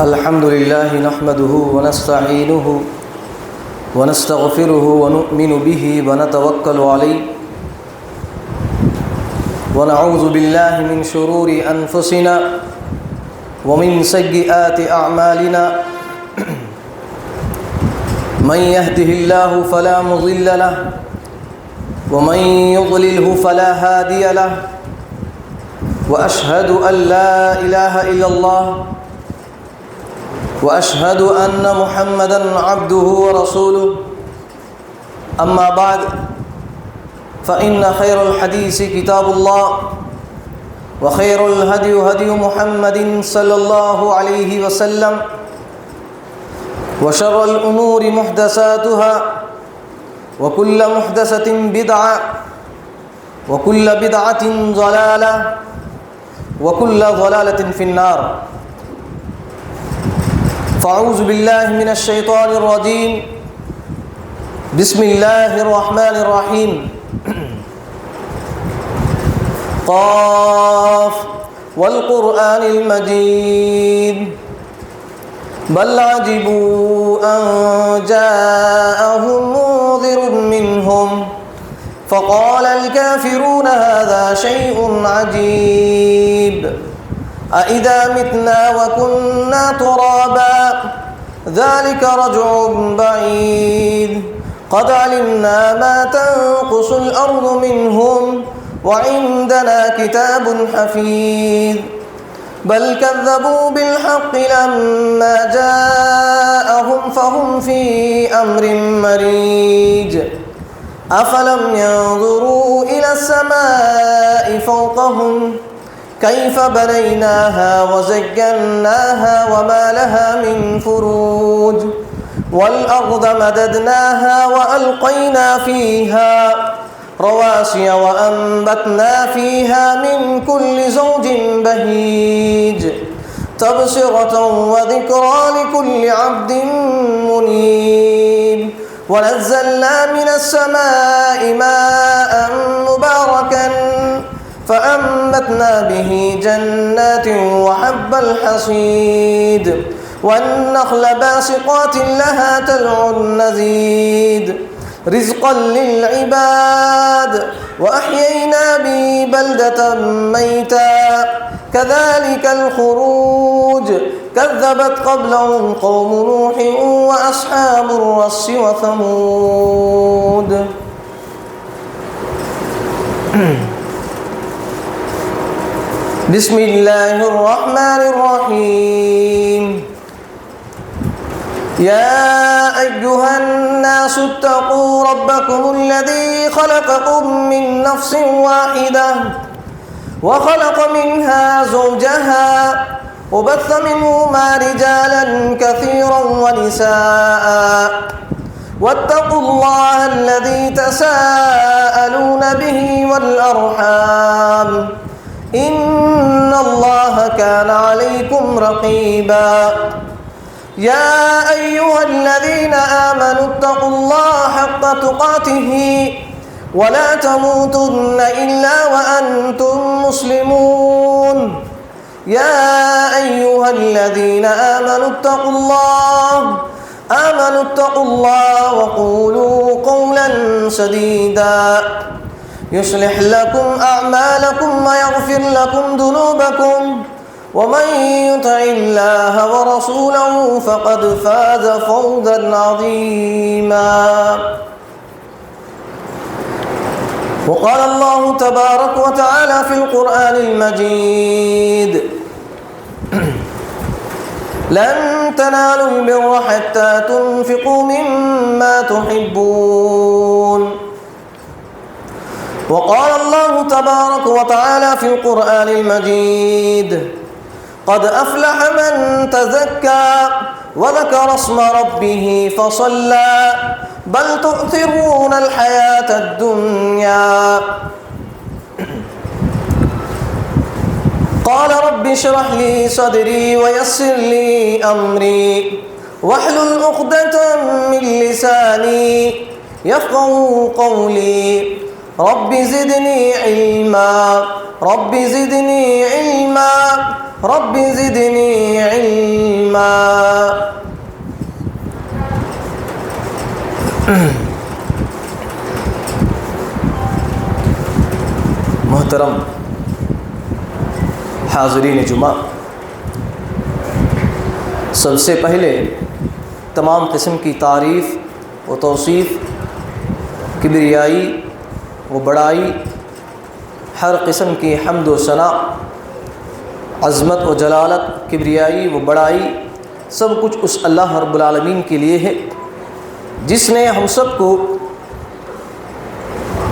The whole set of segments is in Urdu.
الحمد لله نحمده ونستعينه ونستغفره ونؤمن به ونتوكل عليه ونعوذ بالله من شرور أنفسنا ومن سيئات أعمالنا من يهده الله فلا مضل له ومن يضلله فلا هادي له وأشهد أن لا إله إلا الله وأشهد أن محمدًا عبده ورسوله أما بعد فإن خير الحديث كتاب الله وخير الهدي هدي محمد صلى الله عليه وسلم وشر الأمور محدثاتها وكل محدثة بدعة وكل بدعة ضلالة وكل ضلالة في النار فأعوذ بالله من الشيطان الرجيم بسم الله الرحمن الرحيم قاف والقرآن المجيد بل عجبوا أن جاءهم منذر منهم فقال الكافرون هذا شيء عجيب أإذا متنا وكنا ترابا ذلك رجع بعيد قد علمنا ما تنقص الأرض منهم وعندنا كتاب حفيظ بل كذبوا بالحق لما جاءهم فهم في أمر مريج أفلم ينظروا إلى السماء فوقهم كيف بنيناها وزيناها وما لها من فروج والأرض مددناها وألقينا فيها رواسي وأنبتنا فيها من كل زوج بهيج تبصرة وذكرى لكل عبد منيب ونزلنا من السماء ماء مباركا فأنبتنا به جنات وحب الحصيد والنخل باسقات لها تلع نضيد رزقا للعباد وأحيينا به بلدة ميتا كذلك الخروج كذبت قبلهم قوم نوح وأصحاب الرس وثمود بسم الله الرحمن الرحيم يا أيها الناس اتقوا ربكم الذي خلقكم من نفس واحدة وخلق منها زوجها وبث منهما رجالا كثيرا ونساء واتقوا الله الذي تساءلون به والأرحام إن الله كان عليكم رقيبا يا أيها الذين آمنوا اتقوا الله حق تقاته ولا تموتن إلا وأنتم مسلمون يا أيها الذين آمنوا اتقوا الله وقولوا قولا سديدا يصلح لكم أعمالكم ويغفر لكم ذنوبكم ومن يطع الله ورسوله فقد فاز فوزا عظيما وقال الله تبارك وتعالى في القرآن المجيد لن تنالوا البر حتى تنفقوا مما تحبون وقال الله تبارك وتعالى في القرآن المجيد قد أفلح من تزكى وذكر اسم ربه فصلى بل تؤثرون الحياة الدنيا قال رب اشرح لي صدري ويسر لي أمري واحلل عقدة من لساني يفقهوا قولي رب زدنی علما رب زدنی علما رب زدنی علما۔ محترم حاضرین جمعہ، سب سے پہلے تمام قسم کی تعریف و توصیف، کبریائی و بڑائی، ہر قسم کی حمد و ثنا، عظمت و جلالت، کبریائی و بڑائی، سب کچھ اس اللہ رب العالمین کے لیے ہے جس نے ہم سب کو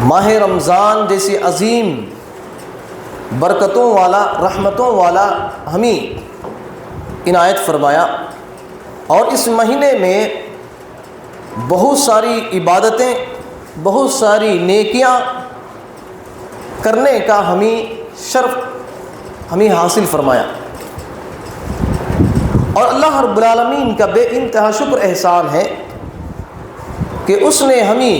ماہ رمضان جیسی عظیم برکتوں والا، رحمتوں والا ہمیں عنایت فرمایا، اور اس مہینے میں بہت ساری عبادتیں، بہت ساری نیکیاں کرنے کا ہمیں شرف ہمیں حاصل فرمایا۔ اور اللہ رب العالمین کا بے انتہا شکر احسان ہے کہ اس نے ہمیں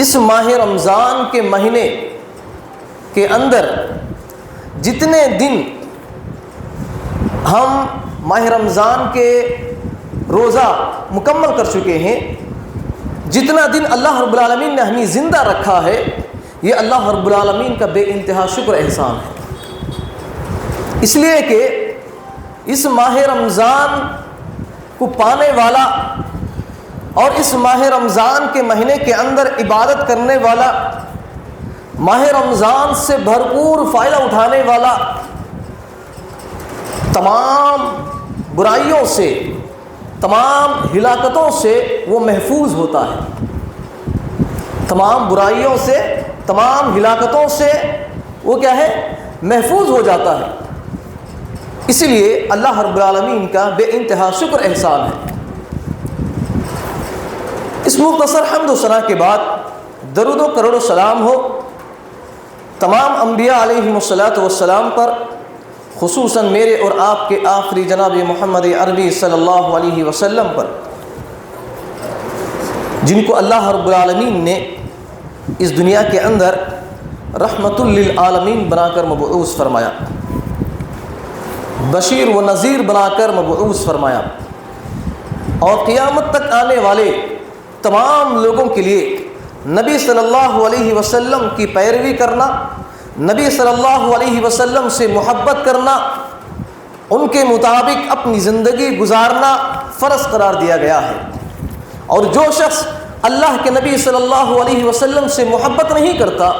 اس ماہ رمضان کے مہینے کے اندر جتنے دن ہم ماہ رمضان کے روزہ مکمل کر چکے ہیں، جتنا دن اللہ رب العالمین نے ہمیں زندہ رکھا ہے، یہ اللہ رب العالمین کا بے انتہا شکر احسان ہے۔ اس لیے کہ اس ماہ رمضان کو پانے والا اور اس ماہ رمضان کے مہینے کے اندر عبادت کرنے والا، ماہ رمضان سے بھرپور فائدہ اٹھانے والا، تمام برائیوں سے، تمام ہلاکتوں سے وہ محفوظ ہوتا ہے۔ تمام برائیوں سے، تمام ہلاکتوں سے وہ کیا ہے؟ محفوظ ہو جاتا ہے۔ اسی لیے اللہ رب العالمین کا بے انتہا شکر احسان ہے۔ اس مختصر حمد و ثنا کے بعد درود و کروڑ و سلام ہو تمام انبیاء علیہم الصلاۃ والسلام پر، خصوصاً میرے اور آپ کے آخری جناب محمد عربی صلی اللہ علیہ وسلم پر، جن کو اللہ رب العالمین نے اس دنیا کے اندر رحمت للعالمین بنا کر مبعوث فرمایا، بشیر و نذیر بنا کر مبعوث فرمایا، اور قیامت تک آنے والے تمام لوگوں کے لیے نبی صلی اللہ علیہ وسلم کی پیروی کرنا، نبی صلی اللہ علیہ وسلم سے محبت کرنا، ان کے مطابق اپنی زندگی گزارنا فرض قرار دیا گیا ہے۔ اور جو شخص اللہ کے نبی صلی اللہ علیہ وسلم سے محبت نہیں کرتا،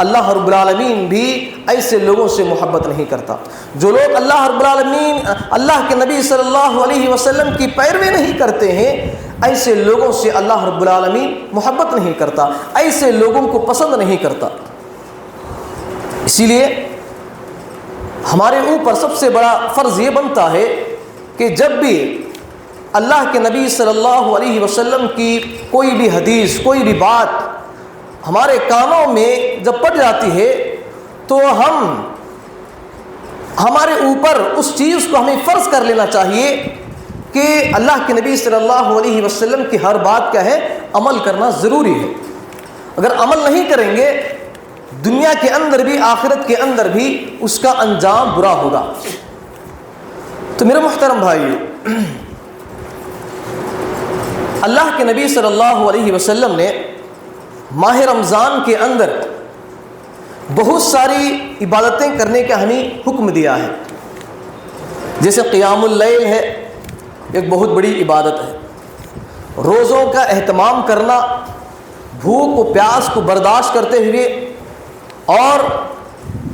اللہ رب العالمین بھی ایسے لوگوں سے محبت نہیں کرتا۔ جو لوگ اللہ رب العالمین، اللہ کے نبی صلی اللہ علیہ وسلم کی پیروی نہیں کرتے ہیں، ایسے لوگوں سے اللہ رب العالمین محبت نہیں کرتا، ایسے لوگوں کو پسند نہیں کرتا۔ اسی لیے ہمارے اوپر سب سے بڑا فرض یہ بنتا ہے کہ جب بھی اللہ کے نبی صلی اللہ علیہ وسلم کی کوئی بھی حدیث، کوئی بھی بات ہمارے کانوں میں جب پڑ جاتی ہے تو ہمارے اوپر اس چیز کو ہمیں فرض کر لینا چاہیے کہ اللہ کے نبی صلی اللہ علیہ وسلم کی ہر بات کیا ہے؟ عمل کرنا ضروری ہے۔ اگر عمل نہیں کریں گے، دنیا کے اندر بھی، آخرت کے اندر بھی اس کا انجام برا ہوگا۔ تو میرے محترم بھائیو، اللہ کے نبی صلی اللہ علیہ وسلم نے ماہ رمضان کے اندر بہت ساری عبادتیں کرنے کا ہمیں حکم دیا ہے، جیسے قیام اللیل ہے، ایک بہت بڑی عبادت ہے۔ روزوں کا اہتمام کرنا، بھوک و پیاس کو برداشت کرتے ہوئے اور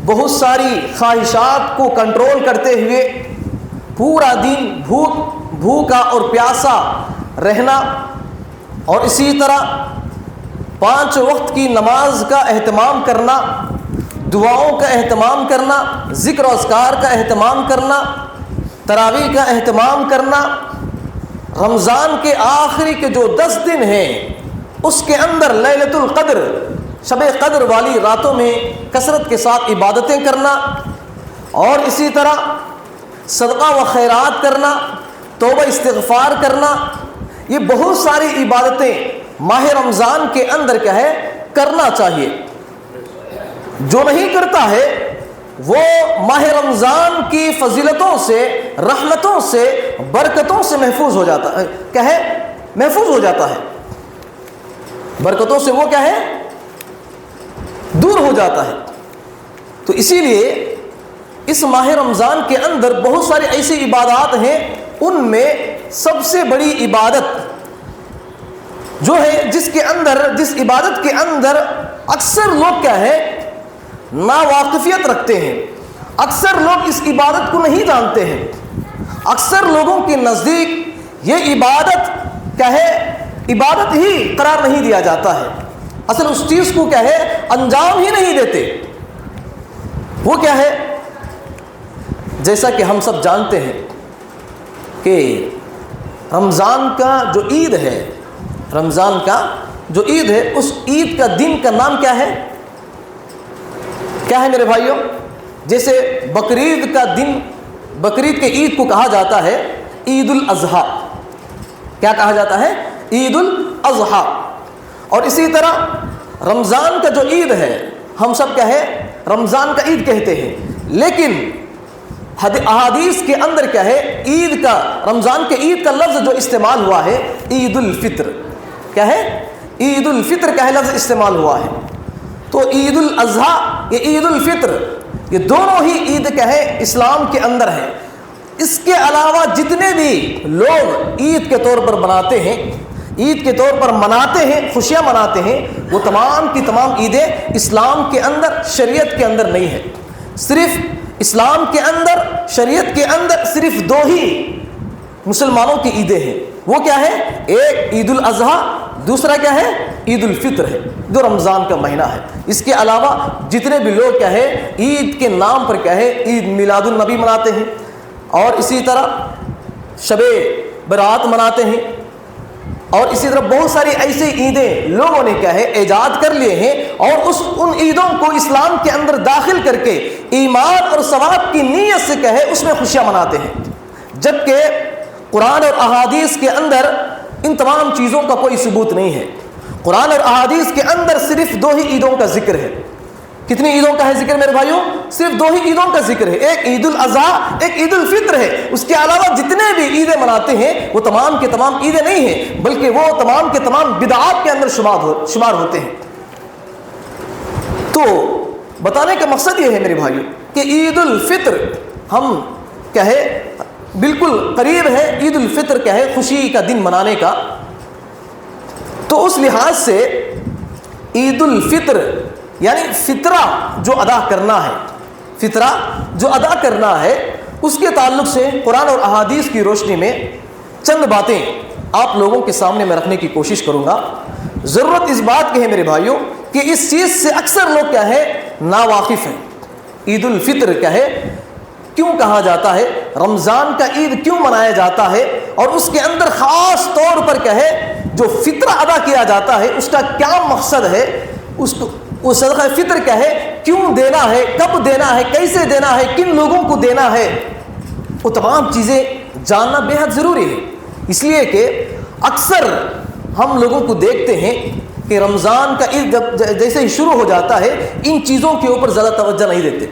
بہت ساری خواہشات کو کنٹرول کرتے ہوئے پورا دن بھوکا اور پیاسا رہنا، اور اسی طرح 5 وقت کی نماز کا اہتمام کرنا، دعاؤں کا اہتمام کرنا، ذکر و اذکار کا اہتمام کرنا، تراویح کا اہتمام کرنا، رمضان کے آخری کے جو 10 دن ہیں اس کے اندر لیلۃ القدر، شب قدر والی راتوں میں کثرت کے ساتھ عبادتیں کرنا، اور اسی طرح صدقہ و خیرات کرنا، توبہ استغفار کرنا، یہ بہت ساری عبادتیں ماہ رمضان کے اندر کیا ہے؟ کرنا چاہیے. جو نہیں کرتا ہے وہ ماہ رمضان کی فضیلتوں سے، رحمتوں سے، برکتوں سے محفوظ ہو جاتا ہے. کیا ہے؟ محفوظ ہو جاتا ہے. برکتوں سے وہ کیا ہے؟ دور ہو جاتا ہے. تو اسی لیے اس ماہ رمضان کے اندر بہت ساری ایسی عبادات ہیں. ان میں سب سے بڑی عبادت جو ہے، جس عبادت کے اندر اکثر لوگ کیا ہے؟ ناواقفیت رکھتے ہیں. اکثر لوگ اس عبادت کو نہیں جانتے ہیں. اکثر لوگوں کے نزدیک یہ عبادت کیا ہے؟ عبادت ہی قرار نہیں دیا جاتا ہے. اصل اس چیز کو کیا ہے؟ انجام ہی نہیں دیتے. وہ کیا ہے؟ جیسا کہ ہم سب جانتے ہیں کہ رمضان کا جو عید ہے، رمضان کا جو عید ہے، اس عید کا دن کا نام کیا ہے؟ کیا ہے میرے بھائیوں؟ جیسے بقرعید کا دن، بقرعید کے عید کو کہا جاتا ہے عید الاضحیٰ. کیا کہا جاتا ہے؟ عید الاضحیٰ. اور اسی طرح رمضان کا جو عید ہے، ہم سب کیا ہے؟ رمضان کا عید کہتے ہیں. لیکن احادیث کے اندر کیا ہے؟ عید کا، رمضان کے عید کا لفظ جو استعمال ہوا ہے عید الفطر. کیا ہے؟ عید الفطر کا لفظ استعمال ہوا ہے. تو عید الاضحیٰ، یہ عید الفطر، یہ دونوں ہی عید کیا ہے؟ اسلام کے اندر ہے. اس کے علاوہ جتنے بھی لوگ عید کے طور پر بناتے ہیں، عید کے طور پر مناتے ہیں، خوشیاں مناتے ہیں، وہ تمام کی تمام عیدیں اسلام کے اندر، شریعت کے اندر نہیں ہے. صرف اسلام کے اندر، شریعت کے اندر صرف دو ہی مسلمانوں کی عیدیں ہیں. وہ کیا ہے؟ ایک عید الاضحیٰ، دوسرا کیا ہے؟ عید الفطر ہے، جو رمضان کا مہینہ ہے. اس کے علاوہ جتنے بھی لوگ کیا ہے؟ عید کے نام پر کیا ہے؟ عید میلاد النبی مناتے ہیں، اور اسی طرح شب برات مناتے ہیں، اور اسی طرح بہت ساری ایسی عیدیں لوگوں نے کیا ہے؟ ایجاد کر لیے ہیں، اور ان عیدوں کو اسلام کے اندر داخل کر کے ایمان اور ثواب کی نیت سے کیا ہے؟ اس میں خوشیاں مناتے ہیں. جبکہ قرآن اور احادیث کے اندر ان تمام چیزوں کا کوئی ثبوت نہیں ہے. قرآن اور احادیث کے اندر صرف دو ہی عیدوں کا ذکر ہے. کتنی عیدوں کا ہے ذکر میرے بھائیوں؟ صرف دو ہی عیدوں کا ذکر ہے. ایک عید الاضحیٰ، ایک عید الفطر ہے. اس کے علاوہ جتنے بھی عیدیں مناتے ہیں وہ تمام کے تمام عیدیں نہیں ہیں، بلکہ وہ تمام کے تمام بدعات کے اندر شمار ہوتے ہیں. تو بتانے کا مقصد یہ ہے میرے بھائیوں کہ عید الفطر ہم کیا ہے؟ بالکل قریب ہے عید الفطر کیا ہے؟ خوشی کا دن منانے کا. تو اس لحاظ سے عید الفطر یعنی فطرہ جو ادا کرنا ہے، فطرہ جو ادا کرنا ہے، اس کے تعلق سے قرآن اور احادیث کی روشنی میں چند باتیں آپ لوگوں کے سامنے میں رکھنے کی کوشش کروں گا. ضرورت اس بات کی ہے میرے بھائیوں کہ اس چیز سے اکثر لوگ کیا ہے؟ ناواقف ہیں. عید الفطر کیا ہے؟ کیوں کہا جاتا ہے؟ رمضان کا عید کیوں منایا جاتا ہے؟ اور اس کے اندر خاص طور پر کیا ہے؟ جو فطرہ ادا کیا جاتا ہے اس کا کیا مقصد ہے؟ وہ صدقہ فطر کیا ہے؟ کیوں دینا ہے؟ کب دینا ہے؟ کیسے دینا ہے؟ کن لوگوں کو دینا ہے؟ وہ تمام چیزیں جاننا بے حد ضروری ہے. اس لیے کہ اکثر ہم لوگوں کو دیکھتے ہیں کہ رمضان کا عید جیسے ہی شروع ہو جاتا ہے ان چیزوں کے اوپر زیادہ توجہ نہیں دیتے.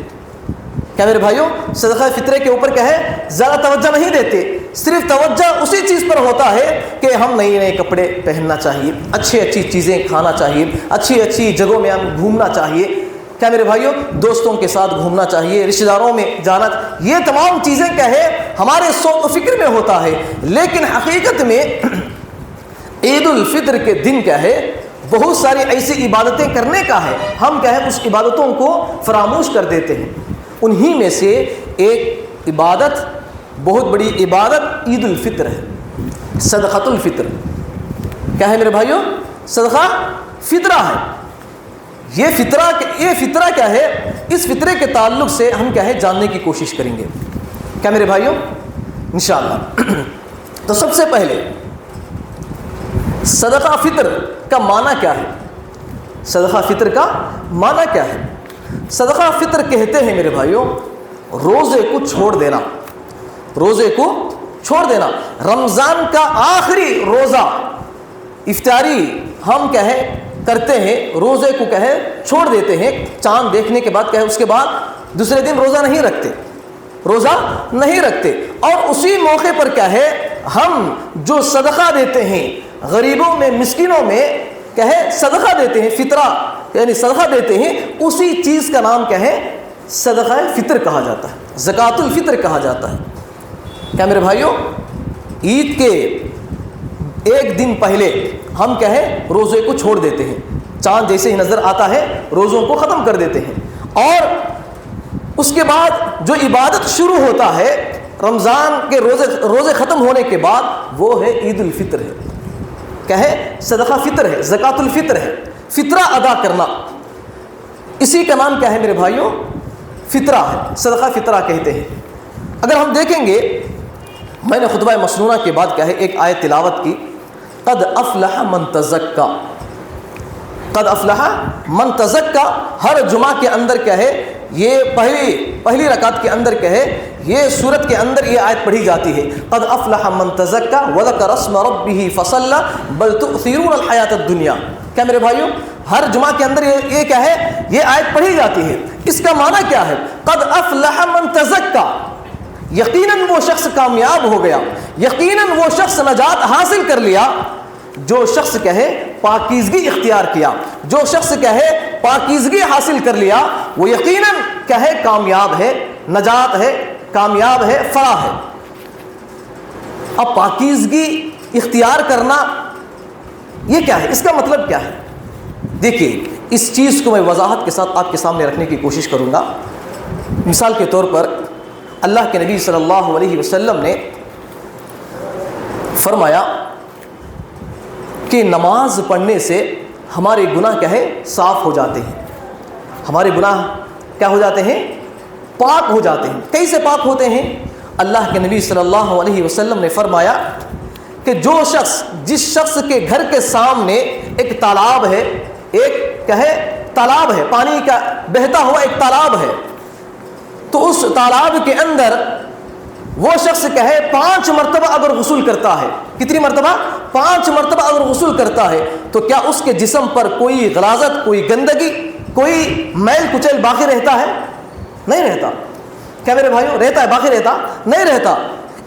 کیا میرے بھائیوں؟ صدقہ فطرے کے اوپر کیا ہے؟ زیادہ توجہ نہیں دیتے. صرف توجہ اسی چیز پر ہوتا ہے کہ ہم نئے نئے کپڑے پہننا چاہیے، اچھی اچھی چیزیں کھانا چاہیے، اچھی اچھی جگہوں میں ہم گھومنا چاہیے. کیا میرے بھائیوں؟ دوستوں کے ساتھ گھومنا چاہیے، رشتہ داروں میں جانا. یہ تمام چیزیں کیا ہے؟ ہمارے سوچ و فکر میں ہوتا ہے. لیکن حقیقت میں عید الفطر کے دن کیا ہے؟ بہت ساری ایسی عبادتیں کرنے کا ہے. ہم کیا ہے؟ اس عبادتوں کو فراموش کر دیتے ہیں. انہی میں سے ایک عبادت، بہت بڑی عبادت عید الفطر ہے، صدقۃ الفطر. کیا ہے میرے بھائیوں؟ صدقہ فطرہ ہے. یہ فطرہ کیا ہے؟ اس فطرے کے تعلق سے ہم کیا ہے؟ جاننے کی کوشش کریں گے. کیا میرے بھائیوں؟ انشاءاللہ. تو سب سے پہلے صدقہ فطر کا معنی کیا ہے؟ صدقہ فطر کا معنی کیا ہے؟ صدقہ فطر کہتے ہیں میرے بھائیوں روزے کو چھوڑ دینا. روزے کو چھوڑ دینا. رمضان کا آخری روزہ افطاری ہم کیا ہے؟ کرتے ہیں, روزے کو کہے چھوڑ دیتے ہیں چاند دیکھنے کے بعد, کہے اس کے بعد دوسرے دن روزہ نہیں رکھتے, روزہ نہیں رکھتے. اور اسی موقع پر کیا ہے, ہم جو صدقہ دیتے ہیں غریبوں میں, مسکینوں میں, کہے صدقہ دیتے ہیں, فطرہ یعنی صدقہ دیتے ہیں, اسی چیز کا نام کیا ہے, صدقہ فطر کہا جاتا ہے, زکوٰۃ الفطر کہا جاتا ہے. کیا میرے بھائیوں, عید کے ایک دن پہلے ہم کہیں روزے کو چھوڑ دیتے ہیں, چاند جیسے ہی نظر آتا ہے روزوں کو ختم کر دیتے ہیں, اور اس کے بعد جو عبادت شروع ہوتا ہے رمضان کے روزے ختم ہونے کے بعد, وہ ہے عید الفطر ہے, کہے صدقہ فطر ہے, زکوٰۃ الفطر ہے, فطرہ ادا کرنا. اسی کا نام کیا ہے میرے بھائیوں, فطرہ ہے, صدقہ فطرہ کہتے ہیں. اگر ہم دیکھیں گے, میں نے خطبہ مسنونہ کے بعد کیا ہے ایک آیت تلاوت کی, قد افلح من تزکا, قد افلح من تزکا. ہر جمعہ کے اندر کیا ہے, یہ پہلی رکعت کے اندر کیا ہے, یہ سورت کے اندر یہ آیت پڑھی جاتی ہے, قد افلح من تزکا وذکر اسم ربہ فصلی بل تؤثرون الحیاۃ الدنیا. کیا میرے بھائیوں, ہر جمعہ کے اندر یہ کیا ہے, یہ آیت پڑھی جاتی ہے. اس کا معنی کیا ہے, قد افلح من تزکا, یقیناً وہ شخص کامیاب ہو گیا, یقیناً وہ شخص نجات حاصل کر لیا جو شخص کہے پاکیزگی اختیار کیا, جو شخص کہے پاکیزگی حاصل کر لیا, وہ یقیناً کہے کامیاب ہے, نجات ہے, کامیاب ہے, فلاح ہے. اب پاکیزگی اختیار کرنا یہ کیا ہے, اس کا مطلب کیا ہے؟ دیکھیے, اس چیز کو میں وضاحت کے ساتھ آپ کے سامنے رکھنے کی کوشش کروں گا. مثال کے طور پر اللہ کے نبی صلی اللہ علیہ وسلم نے فرمایا کہ نماز پڑھنے سے ہمارے گناہ کیا ہے, صاف ہو جاتے ہیں, ہمارے گناہ کیا ہو جاتے ہیں, پاک ہو جاتے ہیں. کیسے پاک ہوتے ہیں؟ اللہ کے نبی صلی اللہ علیہ وسلم نے فرمایا کہ جس شخص کے گھر کے سامنے ایک تالاب ہے, ایک کہے تالاب ہے, پانی کا بہتا ہوا ایک تالاب ہے, تو اس تالاب کے اندر وہ شخص کہے 5 مرتبہ اگر غسل کرتا ہے, کتنی مرتبہ, 5 مرتبہ اگر غسل کرتا ہے, تو کیا اس کے جسم پر کوئی غلاظت, کوئی گندگی, کوئی میل کچیل باقی رہتا ہے؟ نہیں رہتا. کیا میرے بھائیوں, رہتا ہے, باقی رہتا نہیں رہتا.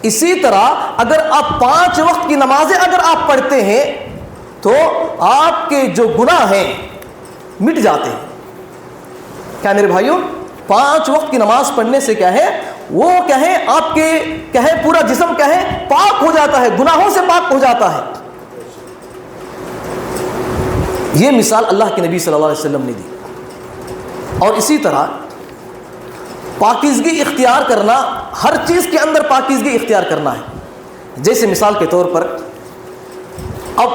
اسی طرح اگر آپ 5 وقت کی نمازیں اگر آپ پڑھتے ہیں تو آپ کے جو گناہ ہیں مٹ جاتے ہیں. کیا میرے بھائیوں, 5 وقت کی نماز پڑھنے سے کیا ہے, وہ کہے آپ کے کہے پورا جسم کہے پاک ہو جاتا ہے, گناہوں سے پاک ہو جاتا ہے. یہ مثال اللہ کے نبی صلی اللہ علیہ وسلم نے دی. اور اسی طرح پاکیزگی اختیار کرنا, ہر چیز کے اندر پاکیزگی اختیار کرنا ہے. جیسے مثال کے طور پر اب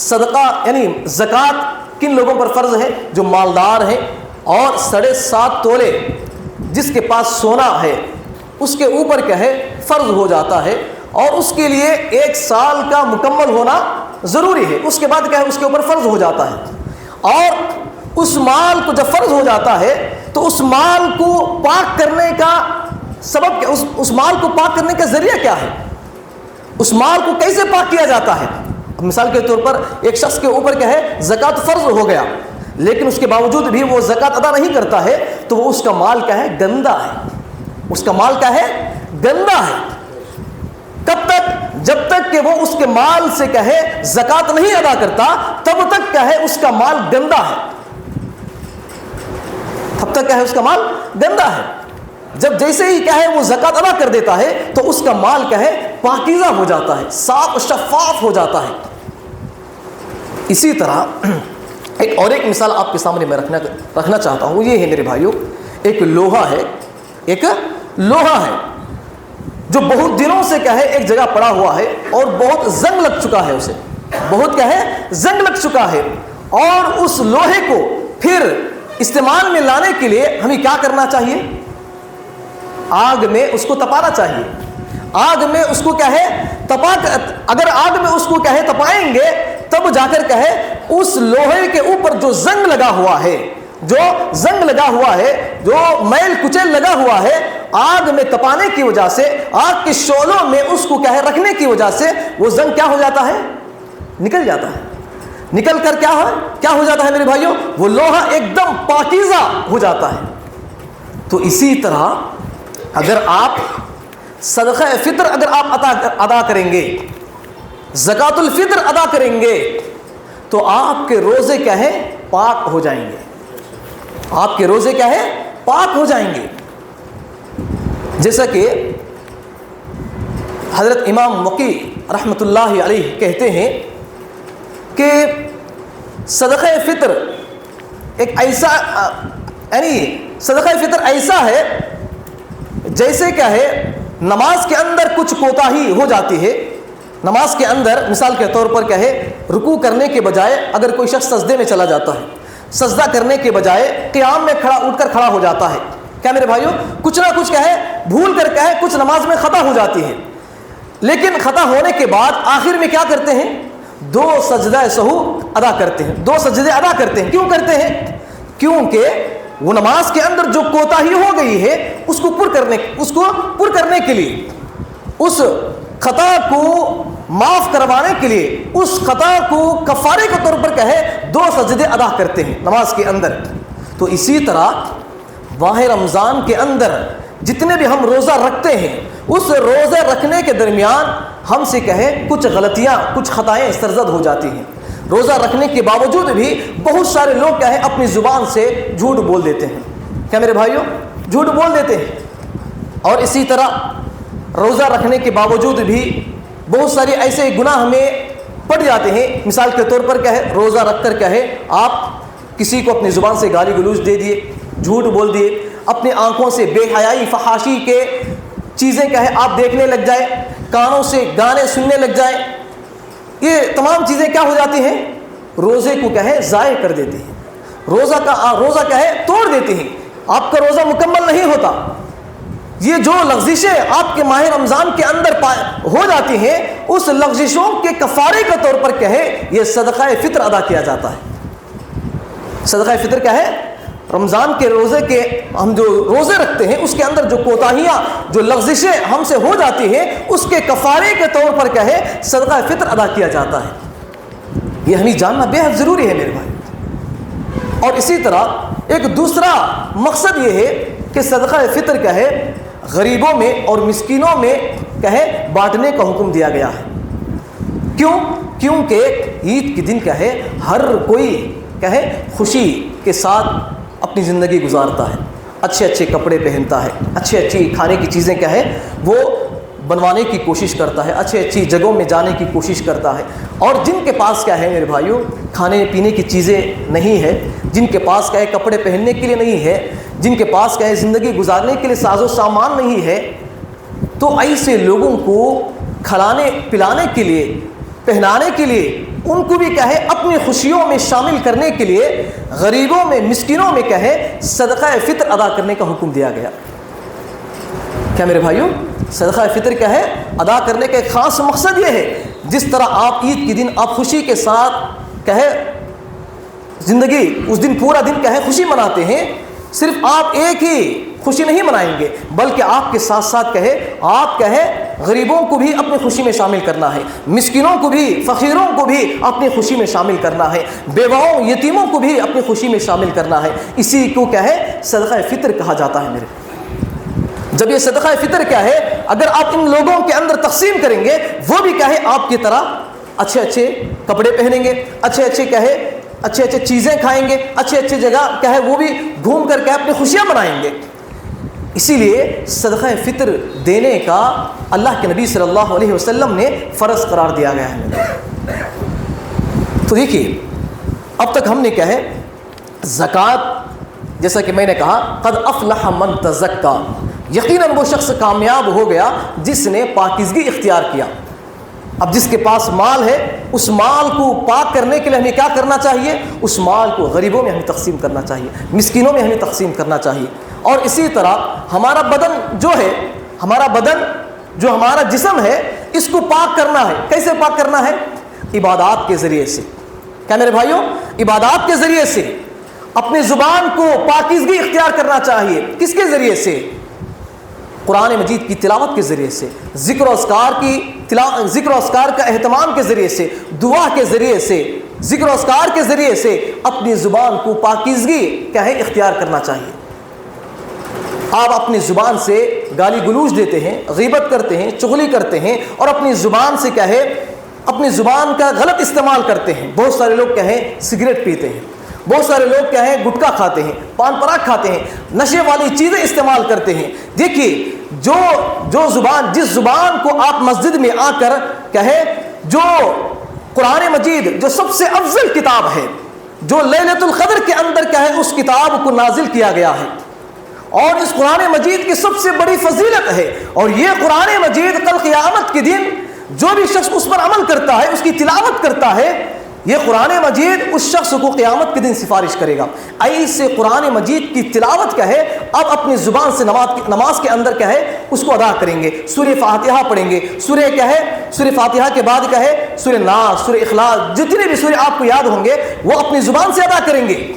صدقہ یعنی زکوٰۃ کن لوگوں پر فرض ہے؟ جو مالدار ہیں اور 7.5 تولے جس کے پاس سونا ہے اس کے اوپر کیا ہے فرض ہو جاتا ہے, اور اس کے لیے 1 سال کا مکمل ہونا ضروری ہے. اس کے بعد کیا ہے, اس کے اوپر فرض ہو جاتا ہے. اور اس مال کو جب فرض ہو جاتا ہے تو اس مال کو پاک کرنے کا سبب کیا, اس مال کو پاک کرنے کا ذریعہ کیا ہے, اس مال کو کیسے پاک کیا جاتا ہے؟ مثال کے طور پر ایک شخص کے اوپر کیا ہے زکوٰۃ فرض ہو گیا, لیکن اس کے باوجود بھی وہ زکوٰۃ ادا نہیں کرتا ہے, تو وہ اس کا مال کیا ہے, گندا ہے. اس کا مال کیا ہے, گندا ہے. کب تک؟ جب تک کہ وہ اس کے مال سے کیا ہے زکوٰۃ نہیں ادا کرتا, تب تک کیا ہے اس کا مال گندا ہے. تب تک کیا ہے اس کا مال گندا ہے. جب جیسے ہی کیا ہے وہ زکوٰۃ ادا کر دیتا ہے تو اس کا مال کیا ہے پاکیزہ ہو جاتا ہے, صاف شفاف ہو جاتا ہے. اسی طرح ایک مثال آپ کے سامنے میں رکھنا چاہتا ہوں. یہ ہے میرے بھائیوں, ایک لوہا ہے جو بہت دنوں سے کیا ہے ایک جگہ پڑا ہوا ہے اور بہت زنگ لگ چکا ہے, اسے بہت کیا ہے زنگ لگ چکا ہے. اور اس لوہے کو پھر استعمال میں لانے کے لیے ہمیں کیا کرنا چاہیے؟ آگ میں اس کو تپانا چاہیے. آگ میں اس کو کیا ہے اگر آگ میں اس کو کیا ہے تپائیں گے, تب جا کر کیا ہے اس لوہے کے اوپر جو زنگ لگا ہوا ہے, جو میل کچیل لگا ہوا ہے, آگ میں تپانے کی وجہ سے, آگ کے شعلوں میں اس کو کیا ہے رکھنے کی وجہ سے وہ زنگ کیا ہو جاتا ہے, نکل جاتا ہے. نکل کر کیا ہو جاتا ہے میرے بھائیوں؟ وہ لوہا ایک دم پاکیزہ ہو جاتا ہے۔ تو اسی طرح اگر آپ صدقہ فطر اگر آپ ادا کریں گے، زکوٰۃ الفطر ادا کریں گے، تو آپ کے روزے کیا ہے؟ پاک ہو جائیں گے۔ آپ کے روزے کیا ہے؟ پاک ہو جائیں گے۔ جیسا کہ حضرت امام مکی رحمۃ اللہ علیہ کہتے ہیں کہ صدقہ فطر ایک ایسا صدقہ فطر ایسا ہے جیسے کیا ہے نماز کے اندر کچھ کوتاہی ہو جاتی ہے۔ نماز کے اندر مثال کے طور پر کیا ہے رکوع کرنے کے بجائے اگر کوئی شخص سجدے میں چلا جاتا ہے، سجدہ کرنے کے بجائے قیام میں اٹھ کر کھڑا ہو جاتا ہے، کیا میرے بھائیوں کچھ نہ کچھ کیا ہے بھول کر کیا ہے کچھ نماز میں خطا ہو جاتی ہے، لیکن خطا ہونے کے بعد آخر میں کیا کرتے ہیں؟ 2 سجدہ سہو ادا کرتے ہیں، 2 سجدے ادا کرتے ہیں۔ کیوں کرتے ہیں؟ کیونکہ وہ نماز کے اندر جو کوتاہی ہو گئی ہے اس کو پر کرنے کے لیے، اس خطا کو معاف کروانے کے لیے، اس خطا کو کفارے کے طور پر کیا ہے 2 سجدے ادا کرتے ہیں نماز کے اندر۔ تو اسی طرح ماہ رمضان کے اندر جتنے بھی ہم روزہ رکھتے ہیں، اس روزہ رکھنے کے درمیان ہم سے کہے کچھ غلطیاں، کچھ خطائیں سرزد ہو جاتی ہیں۔ روزہ رکھنے کے باوجود بھی بہت سارے لوگ کیا ہے اپنی زبان سے جھوٹ بول دیتے ہیں، کیا میرے بھائیوں جھوٹ بول دیتے ہیں۔ اور اسی طرح روزہ رکھنے کے باوجود بھی بہت سارے ایسے گناہ ہمیں پڑ جاتے ہیں۔ مثال کے طور پر کیا ہے روزہ رکھ کر کیا ہے آپ کسی کو اپنی زبان سے گالی گلوچ دے دیے، جھوٹ بول دیے، اپنی آنکھوں سے بے حیائی فحاشی کے چیزیں کیا ہے آپ دیکھنے لگ جائے، کانوں سے گانے سننے لگ جائے، یہ تمام چیزیں کیا ہو جاتی ہیں؟ روزے کو کیا ہے ضائع کر دیتی ہیں، روزہ کیا ہے توڑ دیتی ہیں، آپ کا روزہ مکمل نہیں ہوتا۔ یہ جو لغزشیں آپ کے ماہ رمضان کے اندر ہو جاتی ہیں، اس لغزشوں کے کفارے کے طور پر کیا ہے یہ صدقہ فطر ادا کیا جاتا ہے۔ صدقہ فطر کیا ہے؟ رمضان کے روزے کے ہم جو روزے رکھتے ہیں اس کے اندر جو کوتاہیاں، جو لغزشیں ہم سے ہو جاتی ہیں، اس کے کفارے کے طور پر کیا ہے صدقہ فطر ادا کیا جاتا ہے۔ یہ ہمیں جاننا بے حد ضروری ہے میرے بھائی۔ اور اسی طرح ایک دوسرا مقصد یہ ہے کہ صدقہ فطر کیا ہے غریبوں میں اور مسکینوں میں کیا ہے بانٹنے کا حکم دیا گیا ہے۔ کیوں؟ کیونکہ عید کے دن کیا ہے ہر کوئی کیا ہے خوشی کے ساتھ اپنی زندگی گزارتا ہے، اچھے اچھے کپڑے پہنتا ہے، اچھی کھانے کی چیزیں کیا ہے وہ بنوانے کی کوشش کرتا ہے، اچھی جگہوں میں جانے کی کوشش کرتا ہے۔ اور جن کے پاس کیا ہے میرے بھائیوں کھانے پینے کی چیزیں نہیں ہے، جن کے پاس کیا ہے کپڑے پہننے کے لیے نہیں ہے، جن کے پاس کیا ہے زندگی گزارنے کے لیے ساز و سامان نہیں ہے، تو ایسے لوگوں کو کھلانے پلانے کے لیے، پہنانے کے لیے، ان کو بھی کیا ہے اپنی خوشیوں میں شامل کرنے کے لیے غریبوں میں مسکینوں میں کیا ہے صدقہ فطر ادا کرنے کا حکم دیا گیا۔ کیا میرے بھائیوں صدقہ فطر کیا ہے ادا کرنے کا ایک خاص مقصد یہ ہے، جس طرح آپ عید کے دن آپ خوشی کے ساتھ کیا ہے زندگی اس دن پورا دن کیا ہے خوشی مناتے ہیں، صرف آپ ایک ہی خوشی نہیں منائیں گے بلکہ آپ کے ساتھ ساتھ کہے آپ کہے غریبوں کو بھی اپنی خوشی میں شامل کرنا ہے، مسکینوں کو بھی، فقیروں کو بھی اپنی خوشی میں شامل کرنا ہے، بیواؤں یتیموں کو بھی اپنی خوشی میں شامل کرنا ہے۔ اسی کو کیا ہے صدقہ فطر کہا جاتا ہے میرے۔ جب یہ صدقہ فطر کیا ہے اگر آپ ان لوگوں کے اندر تقسیم کریں گے، وہ بھی کیا ہے آپ کی طرح اچھے اچھے کپڑے پہنیں گے، اچھے چیزیں کھائیں گے، اچھے جگہ کیا ہے وہ بھی گھوم کر کے اپنی خوشیاں منائیں گے۔ اسی لیے صدقہ فطر دینے کا اللہ کے نبی صلی اللہ علیہ وسلم نے فرض قرار دیا گیا ہے۔ تو دیکھیے اب تک ہم نے کیا ہے زکوٰۃ، جیسا کہ میں نے کہا قد افلح من تزکا، یقیناً وہ شخص کامیاب ہو گیا جس نے پاکیزگی اختیار کیا۔ اب جس کے پاس مال ہے اس مال کو پاک کرنے کے لیے ہمیں کیا کرنا چاہیے؟ اس مال کو غریبوں میں ہمیں تقسیم کرنا چاہیے، مسکینوں میں ہمیں تقسیم کرنا چاہیے۔ اور اسی طرح ہمارا بدن جو ہے، ہمارا جسم ہے، اس کو پاک کرنا ہے۔ کیسے پاک کرنا ہے؟ عبادات کے ذریعے سے۔ کیا میرے بھائیوں عبادات کے ذریعے سے اپنی زبان کو پاکیزگی اختیار کرنا چاہیے۔ کس کے ذریعے سے؟ قرآن مجید کی تلاوت کے ذریعے سے، ذکر و اذکار کا اہتمام کے ذریعے سے، دعا کے ذریعے سے، ذکر و اذکار کے ذریعے سے اپنی زبان کو پاکیزگی کیا ہے اختیار کرنا چاہیے۔ آپ اپنی زبان سے گالی گلوچ دیتے ہیں، غیبت کرتے ہیں، چغلی کرتے ہیں، اور اپنی زبان سے کیا ہے اپنی زبان کا غلط استعمال کرتے ہیں۔ بہت سارے لوگ کیا ہے سگریٹ پیتے ہیں، بہت سارے لوگ کیا ہے گٹکا کھاتے ہیں، پان پراگ کھاتے ہیں، نشے والی چیزیں استعمال کرتے ہیں۔ دیکھیے جو زبان، جس زبان کو آپ مسجد میں آ کر کہے، جو قرآن مجید جو سب سے افضل کتاب ہے، جو لیلۃ القدر کے اندر کیا ہے اس کتاب کو نازل کیا گیا ہے، اور اس قرآن مجید کی سب سے بڑی فضیلت ہے، اور یہ قرآن مجید کل قیامت کے دن جو بھی شخص اس پر عمل کرتا ہے، اس کی تلاوت کرتا ہے، یہ قرآن مجید اس شخص کو قیامت کے دن سفارش کرے گا۔ ایسے قرآن مجید کی تلاوت کیا ہے اب اپنی زبان سے نماز کے اندر کیا ہے اس کو ادا کریں گے۔ سورہ فاتحہ پڑھیں گے، سورہ کیا ہے سورہ فاتحہ کے بعد کیا ہے سورہ ناس، سورہ اخلاص، جتنے بھی سورہ آپ کو یاد ہوں گے وہ اپنی زبان سے ادا کریں گے۔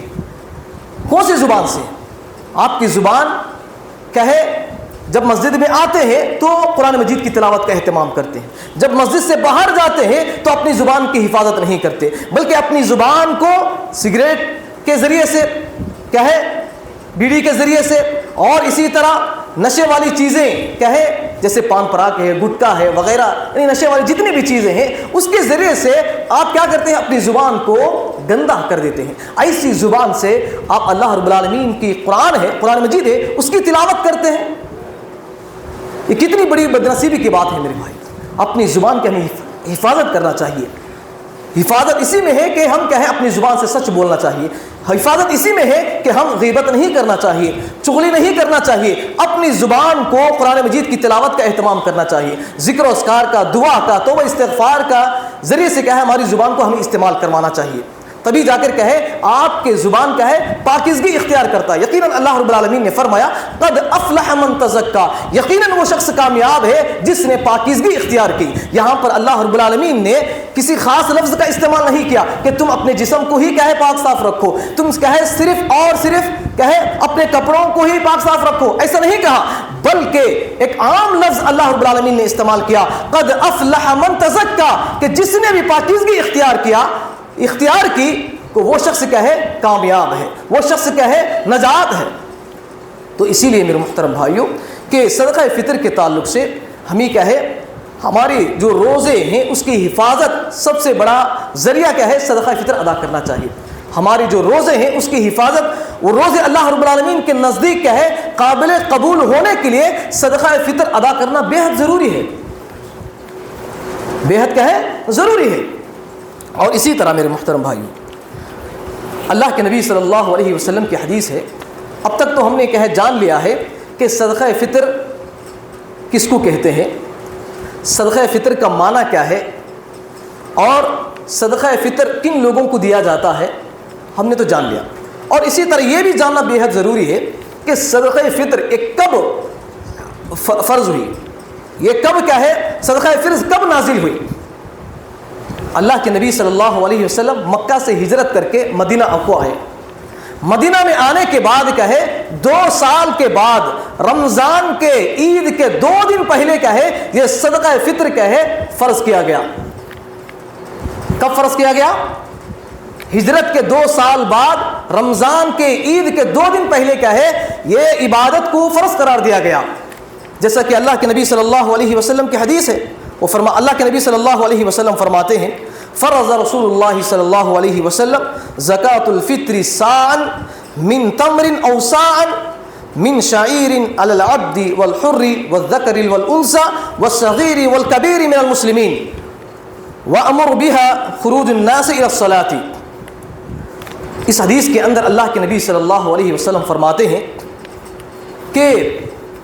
کون سی زبان سے؟ آپ کی زبان کیا ہے جب مسجد میں آتے ہیں تو قرآن مجید کی تلاوت کا اہتمام کرتے ہیں، جب مسجد سے باہر جاتے ہیں تو اپنی زبان کی حفاظت نہیں کرتے، بلکہ اپنی زبان کو سگریٹ کے ذریعے سے کیا ہے بیڑی کے ذریعے سے، اور اسی طرح نشے والی چیزیں کیا ہے جیسے پان پراگ ہے، گٹکا ہے وغیرہ، یعنی نشے والی جتنی بھی چیزیں ہیں اس کے ذریعے سے آپ کیا کرتے ہیں اپنی زبان کو گندا کر دیتے ہیں۔ ایسی زبان سے آپ اللہ رب العالمین کی قرآن ہے، قرآن مجید ہے، اس کی تلاوت کرتے ہیں۔ یہ کتنی بڑی بدنصیبی کی بات ہے میرے بھائی۔ اپنی زبان کی ہمیں حفاظت کرنا چاہیے۔ حفاظت اسی میں ہے کہ ہم کیا ہے اپنی زبان سے سچ بولنا چاہیے، حفاظت اسی میں ہے کہ ہم غیبت نہیں کرنا چاہیے، چغلی نہیں کرنا چاہیے، اپنی زبان کو قرآن مجید کی تلاوت کا اہتمام کرنا چاہیے، ذکر و اذکار کا، دعا کا، توبہ استغفار کا ذریعے سے کیا ہے ہماری زبان کو ہمیں استعمال کروانا چاہیے، تبھی جا کر کہے آپ کے زبان کیا ہے پاکیزگی اختیار کرتا ہے۔ یقیناً اللہ رب العالمین نے فرمایا قد افلح من تزکا، یقیناً وہ شخص کامیاب ہے جس نے پاکیزگی اختیار کی۔ یہاں پر اللہ رب العالمین نے کسی خاص لفظ کا استعمال نہیں کیا کہ تم اپنے جسم کو ہی کیا ہے پاک صاف رکھو، تم کیا ہے صرف اور صرف کیا ہے اپنے کپڑوں کو ہی پاک صاف رکھو، ایسا نہیں کہا، بلکہ ایک عام لفظ اللہ رب العالمین نے استعمال کیا قد افلح من تزکا، کہ جس نے بھی پاکیزگی اختیار کی کہ وہ شخص کیا ہے کامیاب ہے، وہ شخص کیا ہے نجات ہے۔ تو اسی لیے میرے محترم بھائیوں کہ صدقہ فطر کے تعلق سے ہمیں کیا ہے ہماری جو روزے ہیں اس کی حفاظت سب سے بڑا ذریعہ کیا ہے صدقہ فطر ادا کرنا چاہیے۔ ہماری جو روزے ہیں اس کی حفاظت، وہ روزے اللہ رب العالمین کے نزدیک کیا ہے قابل قبول ہونے کے لیے صدقہ فطر ادا کرنا بے حد ضروری ہے، بے حد کیا ہے ضروری ہے۔ اور اسی طرح میرے محترم بھائیوں اللہ کے نبی صلی اللہ علیہ وسلم کی حدیث ہے، اب تک تو ہم نے کیا ہے جان لیا ہے کہ صدقہ فطر کس کو کہتے ہیں، صدقہ فطر کا معنی کیا ہے، اور صدقہ فطر کن لوگوں کو دیا جاتا ہے ہم نے تو جان لیا۔ اور اسی طرح یہ بھی جاننا بے حد ضروری ہے کہ صدقہ فطر ایک کب فرض ہوئی، یہ کب کیا ہے صدقہ فطر کب نازل ہوئی۔ اللہ کے نبی صلی اللہ علیہ وسلم مکہ سے ہجرت کر کے مدینہ کو آئے، مدینہ میں آنے کے بعد کیا ہے 2 سال کے بعد رمضان کے عید کے 2 دن پہلے کیا ہے یہ صدقہ فطر کیا ہے فرض کیا گیا۔ کب فرض کیا گیا؟ ہجرت کے 2 سال بعد رمضان کے عید کے 2 دن پہلے کیا ہے یہ عبادت کو فرض قرار دیا گیا۔ جیسا کہ اللہ کے نبی صلی اللہ علیہ وسلم کی حدیث ہے، وہ اللہ کے نبی صلی اللہ علیہ وسلم فرماتے ہیں فرض رسول اللہ صلی اللہ علیہ وسلم زکاۃ الفطر صاعا من تمر او صاعا من شعیر علی العبد والحر والذکر والانثى والصغیر والکبیر من المسلمین وامر بها خروج الناس الى الصلاۃ۔ اس حدیث کے اندر اللہ کے نبی صلی اللہ علیہ وسلم فرماتے ہیں کہ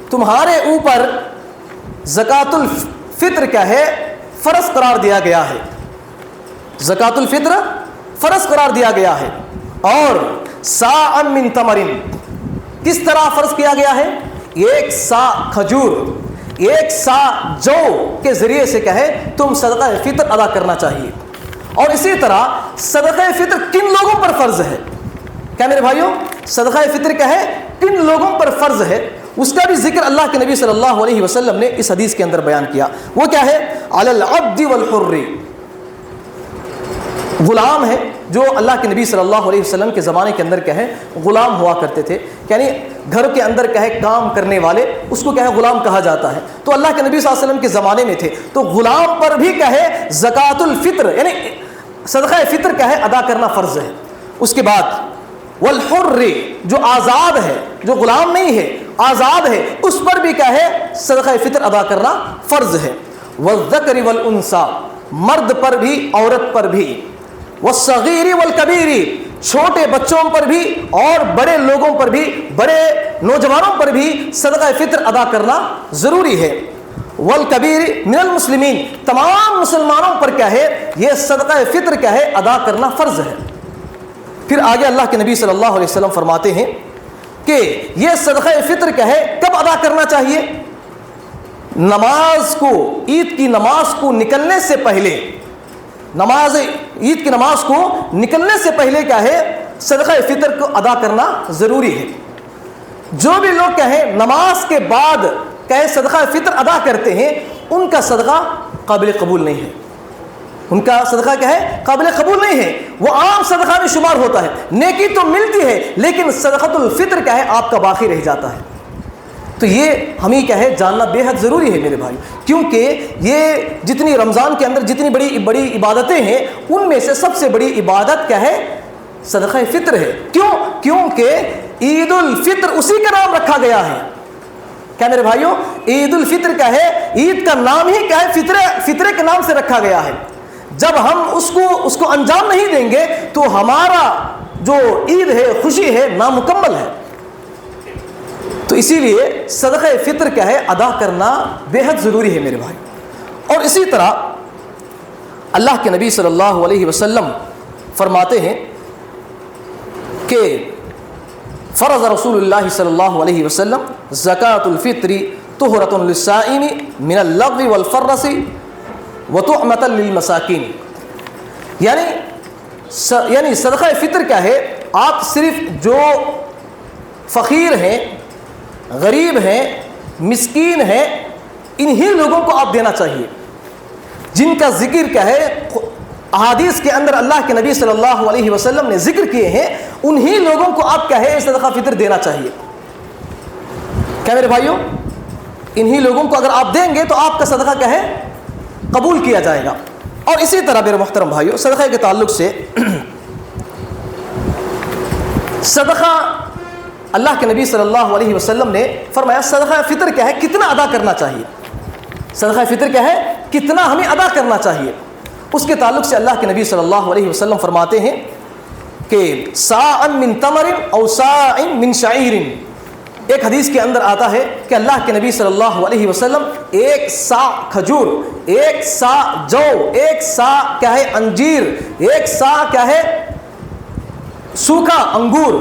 تمہارے اوپر زکاۃ الفطر کیا ہے فرض قرار دیا گیا ہے، زکاۃ الفطر فرض قرار دیا گیا ہے، اور صاعا من تمر کس طرح فرض کیا گیا ہے 1 صاع کھجور 1 صاع جو کے ذریعے سے کیا ہے تم صدقہ فطر ادا کرنا چاہیے۔ اور اسی طرح صدقہ فطر کن لوگوں پر فرض ہے؟ کیا میرے بھائیوں صدقہ فطر کیا ہے کن لوگوں پر فرض ہے، اس کا بھی ذکر اللہ کے نبی صلی اللہ علیہ وسلم نے اس حدیث کے اندر بیان کیا۔ وہ کیا ہے علی العبد والحر، غلام ہیں جو اللہ کے نبی صلی اللہ علیہ وسلم کے زمانے کے اندر کیا ہے غلام ہوا کرتے تھے، یعنی گھر کے اندر کیا ہے کام کرنے والے، اس کو کیا ہے غلام کہا جاتا ہے. تو اللہ کے نبی صلی اللہ علیہ وسلم کے زمانے میں تھے تو غلام پر بھی کیا ہے زکوٰۃ الفطر یعنی صدقہ فطر کیا ہے ادا کرنا فرض ہے. اس کے بعد والحر جو آزاد ہے، جو غلام نہیں ہے آزاد ہے، اس پر بھی کیا ہے صدقہ فطر ادا کرنا فرض ہے. والذکر والانثی مرد پر بھی عورت پر بھی، والصغیر والکبیر چھوٹے بچوں پر بھی اور بڑے لوگوں پر بھی، بڑے نوجوانوں پر بھی صدقہ فطر ادا کرنا ضروری ہے. والکبیر من المسلمین تمام مسلمانوں پر کیا ہے یہ صدقہ فطر کیا ہے ادا کرنا فرض ہے. پھر آگے اللہ کے نبی صلی اللہ علیہ وسلم فرماتے ہیں کہ یہ صدقہ فطر کیا ہے کب ادا کرنا چاہیے؟ نماز کو، عید کی نماز کو نکلنے سے پہلے، نماز عید کی نماز کو نکلنے سے پہلے کیا ہے صدقہ فطر کو ادا کرنا ضروری ہے. جو بھی لوگ کہیں نماز کے بعد کہیں صدقہ فطر ادا کرتے ہیں ان کا صدقہ قابل قبول نہیں ہے، ان کا صدقہ کیا ہے قابل قبول نہیں ہے. وہ عام صدقہ میں شمار ہوتا ہے، نیکی تو ملتی ہے لیکن صدقۃ الفطر کیا ہے آپ کا باقی رہ جاتا ہے. تو یہ ہمیں کیا ہے جاننا بے حد ضروری ہے میرے بھائی، کیونکہ یہ جتنی رمضان کے اندر جتنی بڑی عبادتیں ہیں ان میں سے سب سے بڑی عبادت کیا ہے صدقہ فطر ہے. کیوں؟ کیونکہ عید الفطر اسی کا نام رکھا گیا ہے. کیا میرے بھائیوں عید الفطر کیا ہے عید کا نام ہی کیا ہے فطرے کے نام سے رکھا گیا ہے. جب ہم اس کو انجام نہیں دیں گے تو ہمارا جو عید ہے خوشی ہے نامکمل ہے. تو اسی لیے صدقہ فطر کیا ہے ادا کرنا بے حد ضروری ہے میرے بھائی. اور اسی طرح اللہ کے نبی صلی اللہ علیہ وسلم فرماتے ہیں کہ فرض رسول اللہ صلی اللہ علیہ وسلم زکوٰۃ الفطر طہرۃ للصائم من اللغو والفرث وطعمۃ للمساکین. یعنی صدقہ فطر کیا ہے آپ صرف جو فقیر ہیں، غریب ہیں، مسکین ہیں، انہی لوگوں کو آپ دینا چاہیے جن کا ذکر کیا ہے احادیث کے اندر اللہ کے نبی صلی اللہ علیہ وسلم نے ذکر کیے ہیں. انہی لوگوں کو آپ کیا ہے صدقہ فطر دینا چاہیے. کیا میرے بھائیوں انہی لوگوں کو اگر آپ دیں گے تو آپ کا صدقہ کیا ہے قبول کیا جائے گا. اور اسی طرح میرے محترم بھائیوں صدقہ کے تعلق سے صدقہ اللہ کے نبی صلی اللہ علیہ وسلم نے فرمایا صدقہ فطر کیا ہے کتنا ادا کرنا چاہیے. صدقہ فطر کیا ہے کتنا ہمیں ادا کرنا چاہیے. اس کے تعلق سے اللہ کے نبی صلی اللہ علیہ وسلم فرماتے ہیں کہ صاع من تمر او صاع من شعیر. ایک حدیث کے اندر آتا ہے کہ اللہ کے نبی صلی اللہ علیہ وسلم ایک صاع کھجور، ایک صاع جو، ایک صاع کیا ہے انجیر، ایک صاع کیا ہے سوکھا انگور،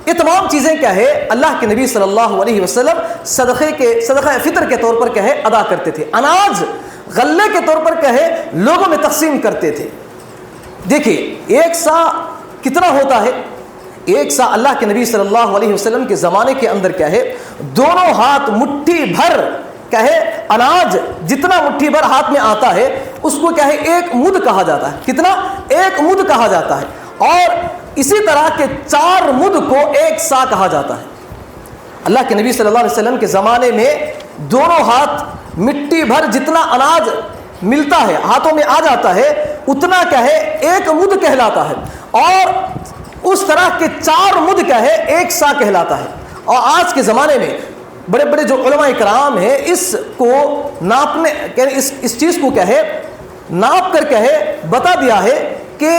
یہ تمام چیزیں کیا ہے اللہ کے نبی صلی اللہ علیہ وسلم صدقہ فطر کے طور پر کیا ہے ادا کرتے تھے. اناج غلے کے طور پر کیا ہے لوگوں میں تقسیم کرتے تھے. دیکھیے ایک صاع کتنا ہوتا ہے؟ ایک صاع اللہ کے نبی صلی اللہ علیہ وسلم کے زمانے کے اندر کیا ہے دونوں ہاتھ مٹھی بھر کیا ہے اناج جتنا مٹھی بھر ہاتھ میں آتا ہے اس کو کیا ہے ایک مد کہا جاتا ہے. کتنا؟ ایک مد کہا جاتا ہے. اور اسی طرح کے 4 مد کو ایک صاع کہا جاتا ہے. اللہ کے نبی صلی اللہ علیہ وسلم کے زمانے میں دونوں ہاتھ مٹی بھر جتنا اناج ملتا ہے ہاتھوں میں آ جاتا ہے اتنا کیا ہے ایک مد کہلاتا ہے. اور اس طرح کے 4 مد کیا ہے ایک صاع کہلاتا ہے. اور آج کے زمانے میں بڑے بڑے جو علماء کرام ہیں اس کو ناپنے اس چیز کو کیا ہے ناپ کر کیا ہے بتا دیا ہے کہ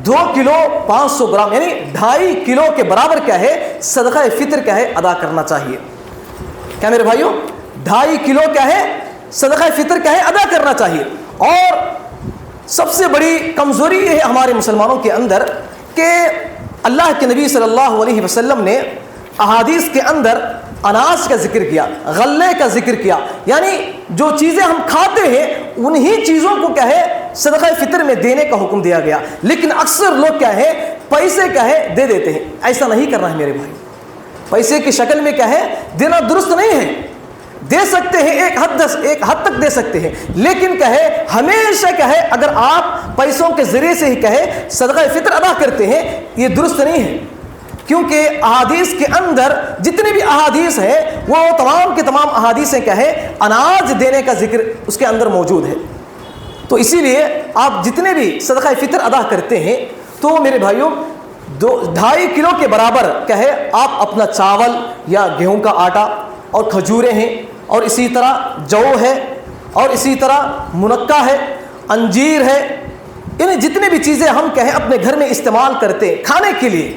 2 کلو 500 گرام یعنی 2.5 کلو کے برابر کیا ہے صدقہ فطر کیا ہے ادا کرنا چاہیے. کیا میرے بھائیوں 2.5 کلو کیا ہے صدقہ فطر کیا ہے ادا کرنا چاہیے. اور سب سے بڑی کمزوری یہ ہے ہمارے مسلمانوں کے اندر کہ اللہ کے نبی صلی اللہ علیہ وسلم نے احادیث کے اندر اناج کا ذکر کیا، غلے کا ذکر کیا، یعنی جو چیزیں ہم کھاتے ہیں انہی چیزوں کو کیا ہے صدقہ فطر میں دینے کا حکم دیا گیا. لیکن اکثر لوگ کیا ہے پیسے کیا ہے دے دیتے ہیں. ایسا نہیں کرنا ہے میرے بھائی. پیسے کی شکل میں کیا ہے دینا درست نہیں ہے. دے سکتے ہیں، ایک حد تک دے سکتے ہیں، لیکن کہے ہمیشہ کہے اگر آپ پیسوں کے ذریعے سے ہی کہے صدقہ فطر ادا کرتے ہیں، یہ درست نہیں ہے، کیونکہ احادیث کے اندر جتنی بھی احادیث ہیں وہ تمام کے تمام احادیثیں کہے اناج دینے کا ذکر اس کے اندر موجود ہے۔ تو اسی لیے آپ جتنے بھی صدقہ فطر ادا کرتے ہیں تو میرے بھائیوں 2.5 کلو کے برابر کہے آپ اپنا چاول یا گیہوں کا آٹا اور کھجوریں ہیں، اور اسی طرح جو ہے، اور اسی طرح منقع ہے، انجیر ہے، یعنی جتنے بھی چیزیں ہم کہیں اپنے گھر میں استعمال کرتے ہیں کھانے کے لیے،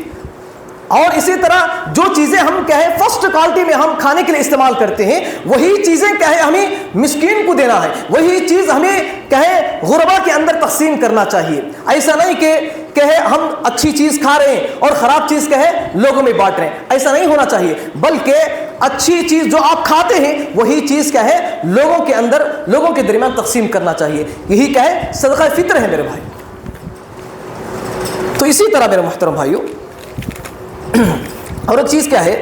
اور اسی طرح جو چیزیں ہم کہیں فرسٹ کوالٹی میں ہم کھانے کے لیے استعمال کرتے ہیں وہی چیزیں کہیں ہمیں مسکین کو دینا ہے، وہی چیز ہمیں کہیں غربا کے اندر تقسیم کرنا چاہیے۔ ایسا نہیں کہ ہم اچھی چیز کھا رہے ہیں اور خراب چیز لوگوں میں بانٹ رہے ہیں، ایسا نہیں ہونا چاہیے، بلکہ اچھی چیز جو آپ کھاتے ہیں وہی چیز لوگوں کے درمیان تقسیم کرنا چاہیے، یہی صدقہ فطر ہے میرے بھائی۔ تو اسی طرح میرے محترم بھائیوں اور ایک چیز کیا ہے،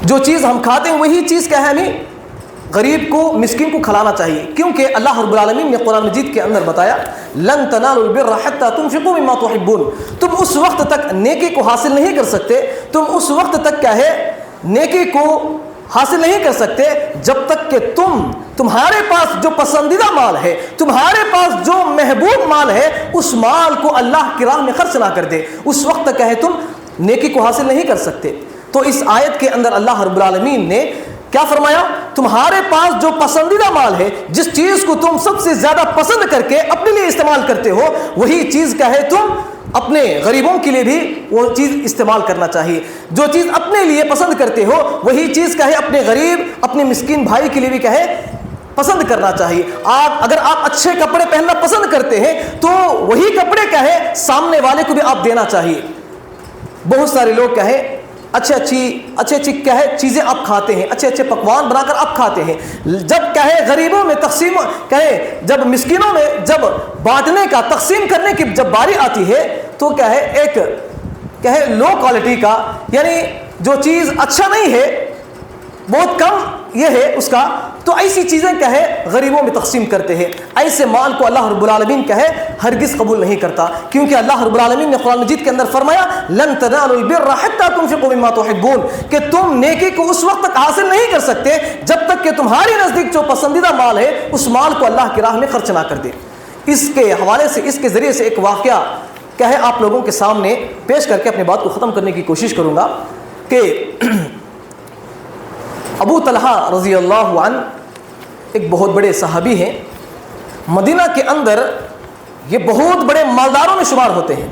جو چیز ہم کھاتے ہیں وہی چیز ہمیں غریب کو مسکین کو کھلانا چاہیے، کیونکہ اللہ رب العالمین نے قرآن مجید کے اندر بتایا لن تنالوا البر حتى تنفقوا مما تحبون، تم اس وقت تک نیکی کو حاصل نہیں کر سکتے، تم اس وقت تک نیکی کو حاصل نہیں کر سکتے جب تک کہ تمہارے پاس جو پسندیدہ مال ہے، تمہارے پاس جو محبوب مال ہے، اس مال کو اللہ کی راہ میں خرچ نہ کر دے، اس وقت تک تم نیکی کو حاصل نہیں کر سکتے۔ تو اس آیت کے اندر اللہ رب العالمین نے کیا فرمایا، تمہارے پاس جو پسندیدہ مال ہے، جس چیز کو تم سب سے زیادہ پسند کر کے اپنے لیے استعمال کرتے ہو، وہی چیز تم اپنے غریبوں کے لیے بھی وہ چیز استعمال کرنا چاہیے۔ جو چیز اپنے لیے پسند کرتے ہو وہی چیز اپنے غریب اپنے مسکین بھائی کے لیے بھی پسند کرنا چاہیے۔ اگر آپ اچھے کپڑے پہننا پسند کرتے ہیں تو وہی کپڑے سامنے والے کو بھی آپ دینا چاہیے۔ بہت سارے لوگ اچھی چیزیں آپ کھاتے ہیں، اچھے پکوان بنا کر آپ کھاتے ہیں، جب غریبوں میں تقسیم جب مسکینوں میں جب بانٹنے کا تقسیم کرنے کی جب باری آتی ہے تو ایک لو کوالٹی کا، یعنی جو چیز اچھا نہیں ہے، بہت کم یہ ہے اس کا، تو ایسی چیزیں غریبوں میں تقسیم کرتے ہیں۔ ایسے مال کو اللہ رب العالمین ہرگز قبول نہیں کرتا، کیونکہ اللہ رب العالمین نے قرآن مجید کے اندر فرمایا لن تنالوا البر حتى تنفقوا مما تحبون، کہ تم نیکی کو اس وقت تک حاصل نہیں کر سکتے جب تک کہ تمہاری نزدیک جو پسندیدہ مال ہے اس مال کو اللہ کی راہ میں خرچ نہ کر دے۔ اس کے حوالے سے، اس کے ذریعے سے ایک واقعہ آپ لوگوں کے سامنے پیش کر کے اپنی بات کو ختم کرنے کی کوشش کروں گا کہ ابو طلحہ رضی اللہ عنہ ایک بہت بڑے صحابی ہیں، مدینہ کے اندر یہ بہت بڑے مالداروں میں شمار ہوتے ہیں۔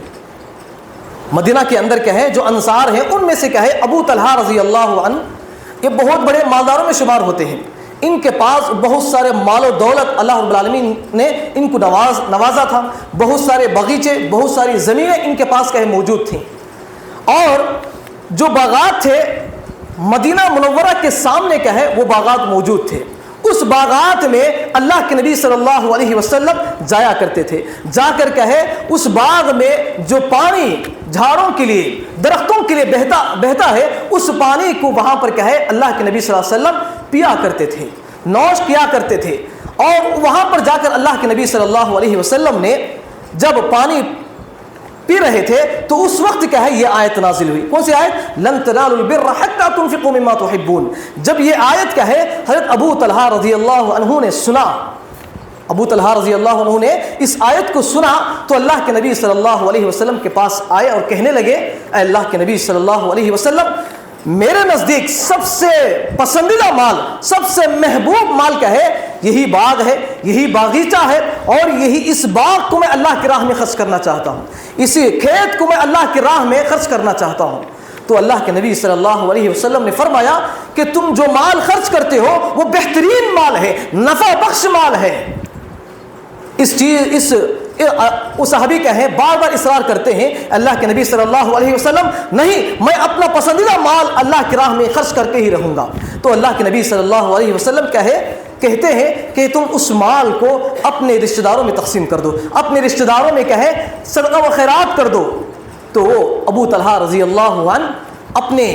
مدینہ کے اندر جو انصار ہیں ان میں سے ابو طلحہ رضی اللہ عنہ یہ بہت بڑے مالداروں میں شمار ہوتے ہیں۔ ان کے پاس بہت سارے مال و دولت اللہ رب العالمین نے ان کو نوازا تھا، بہت سارے باغیچے، بہت ساری زمینیں ان کے پاس موجود تھیں، اور جو باغات تھے مدینہ منورہ کے سامنے وہ باغات موجود تھے۔ اس باغات میں اللہ کے نبی صلی اللہ علیہ وسلم جایا کرتے تھے، جا کر اس باغ میں جو پانی جھاڑوں کے لیے، درختوں کے لیے بہتا ہے، اس پانی کو وہاں پر اللہ کے نبی صلی اللہ علیہ وسلم پیا کرتے تھے، نوش کیا کرتے تھے۔ اور وہاں پر جا کر اللہ کے نبی صلی اللہ علیہ وسلم نے جب پانی پی رہے تھے تو اس وقت یہ آیت نازل ہوئی۔ کون سی آیت؟ لن تنالوا البر حتى تنفقوا مما تحبون۔ جب یہ آیت حضرت ابو طلحہ رضی اللہ عنہ نے سنا، ابو طلحہ رضی اللہ عنہ نے اس آیت کو سنا تو اللہ کے نبی صلی اللہ علیہ وسلم کے پاس آئے اور کہنے لگے، اے اللہ کے نبی صلی اللہ علیہ وسلم، میرے نزدیک سب سے پسندیدہ مال، سب سے محبوب مال یہی باغ ہے، یہی باغیچہ ہے، اور اس باغ کو میں اللہ کی راہ میں خرچ کرنا چاہتا ہوں، اسی کھیت کو میں اللہ کی راہ میں خرچ کرنا چاہتا ہوں۔ تو اللہ کے نبی صلی اللہ علیہ وسلم نے فرمایا کہ تم جو مال خرچ کرتے ہو وہ بہترین مال ہے، نفع بخش مال ہے۔ وہ صحابی بار بار اصرار کرتے ہیں، اللہ کے نبی صلی اللہ علیہ وسلم، نہیں، میں اپنا پسندیدہ مال اللہ کی راہ میں خرچ کر کے ہی رہوں گا۔ تو اللہ کے نبی صلی اللہ علیہ وسلم کہتے ہیں کہ تم اس مال کو اپنے رشتہ داروں میں تقسیم کر دو، اپنے رشتہ داروں میں صدقہ و خیرات کر دو۔ تو وہ ابو طلحہ رضی اللہ عنہ اپنے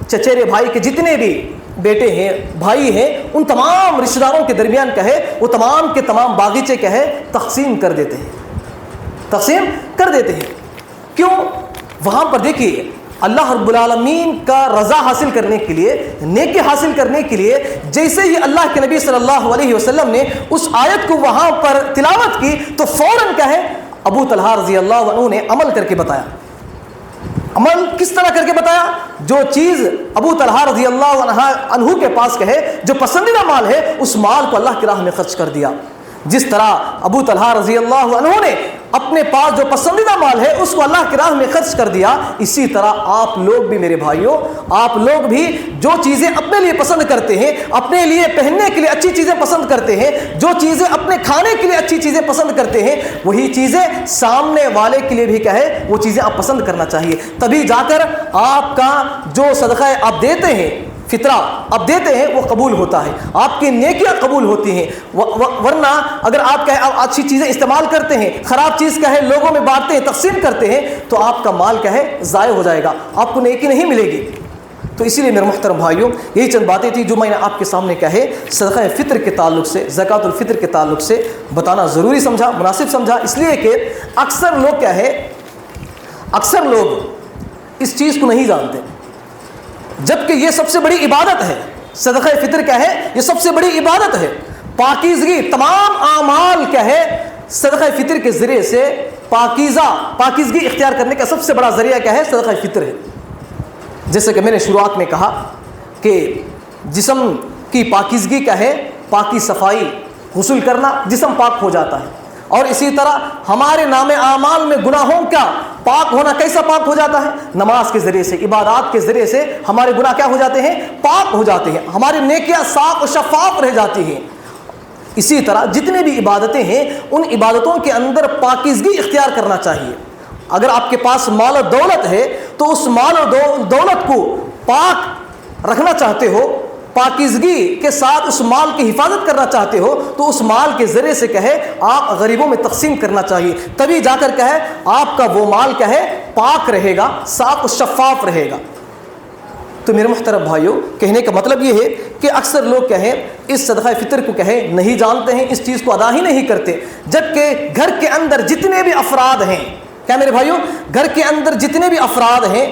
چچیرے بھائی کے جتنے بھی بیٹے ہیں، بھائی ہیں، ان تمام رشتہ داروں کے درمیان کیا ہے وہ تمام کے تمام باغیچے کیا ہے تقسیم کر دیتے ہیں، تقسیم کر دیتے ہیں۔ کیوں؟ وہاں پر دیکھیے اللہ رب العالمین کا رضا حاصل کرنے کے لیے، نیکی حاصل کرنے کے لیے، جیسے ہی اللہ کے نبی صلی اللہ علیہ وسلم نے اس آیت کو وہاں پر تلاوت کی تو فوراً کیا ہے ابو طلحہ رضی اللہ عنہ نے عمل کر کے بتایا۔ عمل کس طرح کر کے بتایا؟ جو چیز ابو طلحہ رضی اللہ عنہ کے پاس کہے، جو پسندیدہ مال ہے، اس مال کو اللہ کی راہ میں خرچ کر دیا۔ جس طرح ابو طلحہ رضی اللہ عنہ نے اپنے پاس جو پسندیدہ مال ہے اس کو اللہ کی راہ میں خرچ کر دیا، اسی طرح آپ لوگ بھی میرے بھائیوں، آپ لوگ بھی جو چیزیں اپنے لیے پسند کرتے ہیں، اپنے لیے پہننے کے لیے اچھی چیزیں پسند کرتے ہیں، جو چیزیں اپنے کھانے کے لیے اچھی چیزیں پسند کرتے ہیں، وہی چیزیں سامنے والے کے لیے بھی کیا ہے وہ چیزیں آپ پسند کرنا چاہیے۔ تبھی جا کر آپ کا جو صدقہ آپ دیتے ہیں، فطرہ آپ دیتے ہیں، وہ قبول ہوتا ہے، آپ کی نیکیاں قبول ہوتی ہیں۔ ورنہ اگر آپ اچھی چیزیں استعمال کرتے ہیں، خراب چیز کا ہے لوگوں میں بانٹتے ہیں، تقسیم کرتے ہیں، تو آپ کا مال کیا ہے ضائع ہو جائے گا، آپ کو نیکی نہیں ملے گی۔ تو اسی لیے میرے محترم بھائیوں، یہی چند باتیں تھیں جو میں نے آپ کے سامنے کیا ہے صدقہ فطر کے تعلق سے، زکوٰۃ الفطر کے تعلق سے بتانا ضروری سمجھا، مناسب سمجھا، اس لیے کہ اکثر لوگ کیا ہے، اکثر لوگ اس چیز کو نہیں جانتے، جبکہ یہ سب سے بڑی عبادت ہے۔ صدقہ فطر کیا ہے؟ یہ سب سے بڑی عبادت ہے۔ پاکیزگی، تمام اعمال کیا ہے صدقہ فطر کے ذریعے سے پاکیزگی اختیار کرنے کا سب سے بڑا ذریعہ کیا ہے؟ صدقہ فطر ہے۔ جیسے کہ میں نے شروعات میں کہا کہ جسم کی پاکیزگی کیا ہے؟ پاکی صفائی، غسل کرنا، جسم پاک ہو جاتا ہے۔ اور اسی طرح ہمارے نام اعمال میں گناہوں کا پاک ہونا کیسا پاک ہو جاتا ہے؟ نماز کے ذریعے سے، عبادات کے ذریعے سے ہمارے گناہ کیا ہو جاتے ہیں؟ پاک ہو جاتے ہیں، ہماری نیکیاں صاف و شفاف رہ جاتی ہیں۔ اسی طرح جتنے بھی عبادتیں ہیں ان عبادتوں کے اندر پاکیزگی اختیار کرنا چاہیے۔ اگر آپ کے پاس مال و دولت ہے تو اس مال و دولت کو پاک رکھنا چاہتے ہو، پاکیزگی کے ساتھ اس مال کی حفاظت کرنا چاہتے ہو، تو اس مال کے ذریعے سے کہے آپ غریبوں میں تقسیم کرنا چاہیے، تبھی جا کر کہے آپ کا وہ مال کہے پاک رہے گا، صاف و شفاف رہے گا۔ تو میرے محترم بھائیوں، کہنے کا مطلب یہ ہے کہ اکثر لوگ کہیں اس صدقہ فطر کو کہیں نہیں جانتے ہیں، اس چیز کو ادا ہی نہیں کرتے، جبکہ گھر کے اندر جتنے بھی افراد ہیں، کیا میرے بھائیوں، گھر کے اندر جتنے بھی افراد ہیں،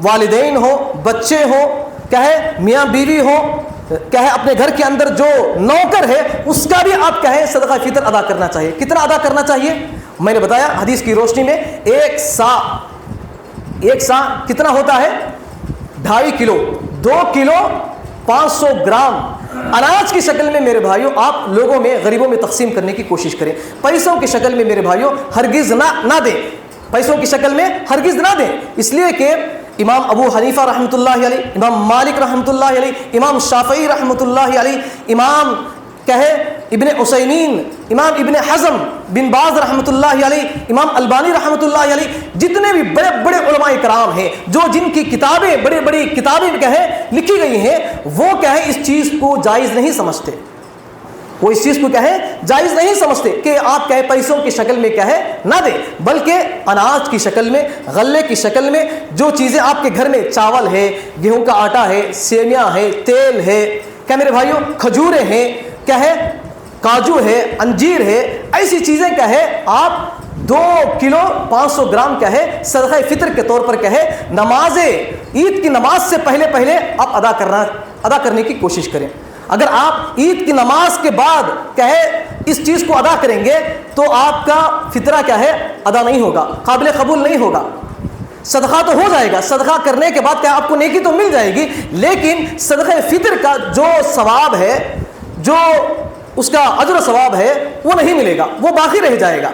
والدین ہو، بچے ہو، کیا ہے میاں بیوی ہو، کیا ہے اپنے گھر کے اندر جو نوکر ہے اس کا بھی آپ کہیں صدقہ فطر ادا کرنا چاہیے۔ کتنا ادا کرنا چاہیے؟ میں نے بتایا حدیث کی روشنی میں ایک سا کتنا ہوتا ہے؟ 2.5 کلو، 2 کلو 500 گرام اناج کی شکل میں میرے بھائیوں آپ لوگوں میں، غریبوں میں تقسیم کرنے کی کوشش کریں۔ پیسوں کی شکل میں میرے بھائیوں ہرگز نہ دیں، پیسوں کی شکل میں ہرگز نہ دیں، اس لیے کہ امام ابو حنیفہ رحمۃ اللہ علیہ، امام مالک رحمۃ اللہ علیہ، امام شافعی رحمۃ اللہ علیہ، امام کہے ابن عثیمین، امام ابن حزم بن باز رحمۃ اللہ علیہ، امام البانی رحمۃ اللہ علیہ، جتنے بھی بڑے بڑے علماء کرام ہیں جو جن کی کتابیں بڑی بڑی کتابیں کہے لکھی گئی ہیں، وہ کہے اس چیز کو جائز نہیں سمجھتے، وہ اس چیز کو کہے جائز نہیں سمجھتے کہ آپ کہے پیسوں کی شکل میں کہے نہ دیں، بلکہ اناج کی شکل میں، غلے کی شکل میں، جو چیزیں آپ کے گھر میں چاول ہے، گیہوں کا آٹا ہے، سیویاں ہے، تیل ہے، کیا میرے بھائیوں کھجوریں ہیں، کیا ہے کاجو ہے، انجیر ہے، ایسی چیزیں کیا ہے آپ 2 کلو 500 گرام کیا ہے صدقہ فطر کے طور پر کہے عید کی نماز سے پہلے آپ ادا کرنے کی کوشش کریں۔ اگر آپ عید کی نماز کے بعد کہے اس چیز کو ادا کریں گے تو آپ کا فطرہ کیا ہے ادا نہیں ہوگا، قابل قبول نہیں ہوگا۔ صدقہ تو ہو جائے گا، صدقہ کرنے کے بعد کیا آپ کو نیکی تو مل جائے گی، لیکن صدقہ فطر کا جو ثواب ہے، جو اس کا اجر و ثواب ہے، وہ نہیں ملے گا، وہ باقی رہ جائے گا۔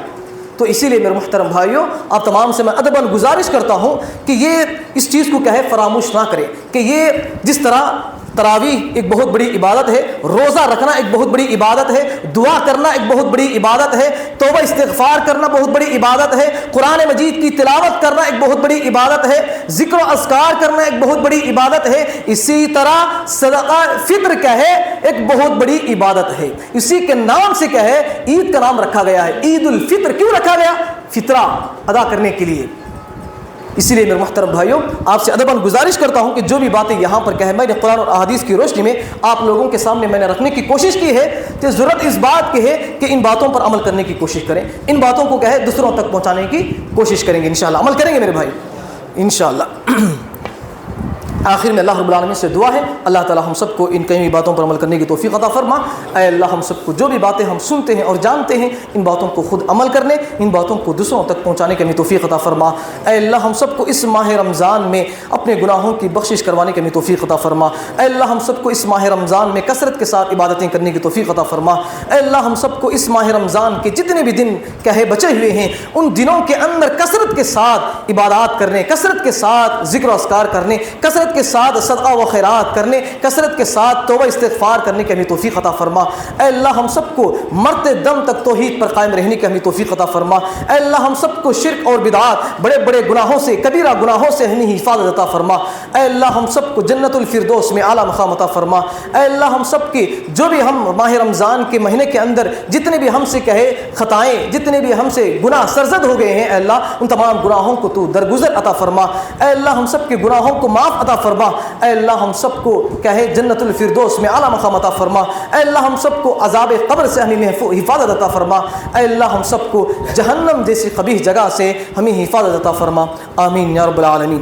تو اسی لیے میرے محترم بھائیوں، آپ تمام سے میں ادباً گزارش کرتا ہوں کہ یہ اس چیز کو کہے فراموش نہ کریں کہ یہ جس طرح تراویح ایک بہت بڑی عبادت ہے، روزہ رکھنا ایک بہت بڑی عبادت ہے، دعا کرنا ایک بہت بڑی عبادت ہے، توبہ استغفار کرنا بہت بڑی عبادت ہے، قرآن مجید کی تلاوت کرنا ایک بہت بڑی عبادت ہے، ذکر و اذکار کرنا ایک بہت بڑی عبادت ہے، اسی طرح صدقہ فطر کیا ہے ایک بہت بڑی عبادت ہے۔ اسی کے نام سے کیا ہے عید کا نام رکھا گیا ہے، عید الفطر کیوں رکھا گیا؟ فطرہ ادا کرنے کے لیے۔ اسی لیے میرے محترم بھائیوں آپ سے ادباً گزارش کرتا ہوں کہ جو بھی باتیں یہاں پر کہیں میں نے قرآن اور احادیث کی روشنی میں آپ لوگوں کے سامنے میں نے رکھنے کی کوشش کی ہے کہ ضرورت اس بات کی ہے کہ ان باتوں پر عمل کرنے کی کوشش کریں، ان باتوں کو کہے دوسروں تک پہنچانے کی کوشش کریں گے، انشاءاللہ عمل کریں گے میرے بھائی انشاءاللہ۔ آخر میں اللہ رب العالمین سے دعا ہے اللہ تعالی ہم سب کو ان کئی باتوں پر عمل کرنے کی توفیق عطا فرما۔ اے اللہ ہم سب کو جو بھی باتیں ہم سنتے ہیں اور جانتے ہیں ان باتوں کو خود عمل کرنے، ان باتوں کو دوسروں تک پہنچانے کی ہمیں توفیق عطا فرما۔ اے اللہ ہم سب کو اس ماہ رمضان میں اپنے گناہوں کی بخشش کروانے کی ہمیں توفیق عطا فرما۔ اے اللہ ہم سب کو اس ماہ رمضان میں کثرت کے ساتھ عبادتیں کرنے کی توفیق عطا فرما۔ اے اللہ ہم سب کو اس ماہ رمضان کے جتنے بھی دن کہے بچے ہوئے ہیں ان دنوں کے اندر کثرت کے ساتھ عبادات کرنے، کثرت کے ساتھ ذکر و اذکار کرنے، کثرت کے ساتھ صدقہ و خیرات کرنے، کثرت کے ساتھ توبہ استغفار کرنے کی ہمیں توفیق عطا فرما۔ اے اللہ ہم سب کو مرتے دم تک توحید پر قائم رہنے کی ہمیں توفیق عطا فرما۔ اے اللہ ہم سب کو شرک اور بدعات بڑے بڑے گناہوں سے، کبیرہ گناہوں سے ہمیں حفاظت عطا فرما۔ اے اللہ ہم سب کو جنت الفردوس میں اعلیٰ مقام عطا فرما۔ اے اللہ ہم سب کی جو بھی ہم ماہ رمضان کے مہینے کے اندر جتنے بھی ہم سے کہے خطائیں، جتنے بھی ہم سے گناہ سرزد ہو گئے ہیں اے اللہ ان تمام گناہوں کو تو درگزر عطا فرما۔ اے اللہ ہم سب کے گناہوں کو معاف عطا فرما۔ اے اللہ ہم سب کو کہے جنت الفردوس میں اعلیٰ مقام عطا فرما۔ اے اللہ ہم سب کو عذاب قبر سے ہمیں حفاظت عطا فرما۔ اے اللہ ہم سب کو جہنم جیسی قبیح جگہ سے ہمیں حفاظت عطا فرما۔ آمین یا رب العالمین۔